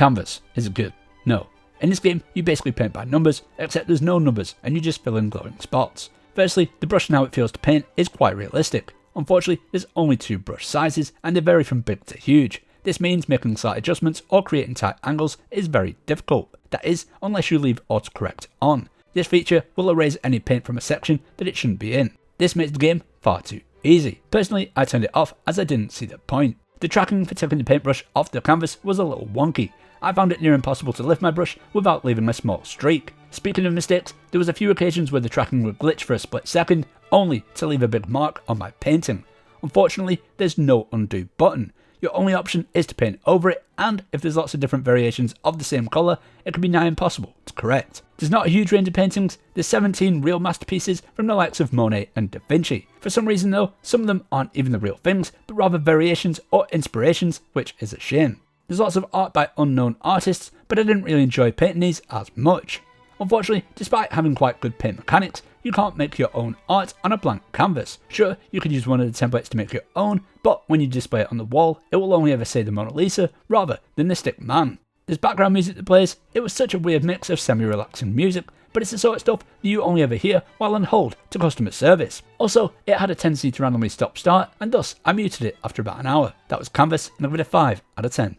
Kanvaz. Is it good? No. In this game, you basically paint by numbers, except there's no numbers and you just fill in glowing spots. Firstly, the brush and how it feels to paint is quite realistic. Unfortunately, there's only 2 brush sizes and they vary from big to huge. This means making slight adjustments or creating tight angles is very difficult. That is, unless you leave autocorrect on. This feature will erase any paint from a section that it shouldn't be in. This makes the game far too easy. Personally, I turned it off as I didn't see the point. The tracking for taking the paintbrush off the canvas was a little wonky. I found it near impossible to lift my brush without leaving a small streak. Speaking of mistakes, there was a few occasions where the tracking would glitch for a split second, only to leave a big mark on my painting. Unfortunately, there's no undo button. Your only option is to paint over it, and if there's lots of different variations of the same colour, it can be nigh impossible to correct. There's not a huge range of paintings, there's 17 real masterpieces from the likes of Monet and Da Vinci. For some reason though, some of them aren't even the real things, but rather variations or inspirations, which is a shame. There's lots of art by unknown artists, but I didn't really enjoy painting these as much. Unfortunately, despite having quite good paint mechanics, you can't make your own art on a blank canvas. Sure, you could use one of the templates to make your own, but when you display it on the wall, it will only ever say the Mona Lisa rather than the stick man. There's background music that plays. It was such a weird mix of semi-relaxing music, but it's the sort of stuff that you only ever hear while on hold to customer service. Also, it had a tendency to randomly stop start, and thus I muted it after about an hour. That was Kanvaz, and I give it a 5 out of 10.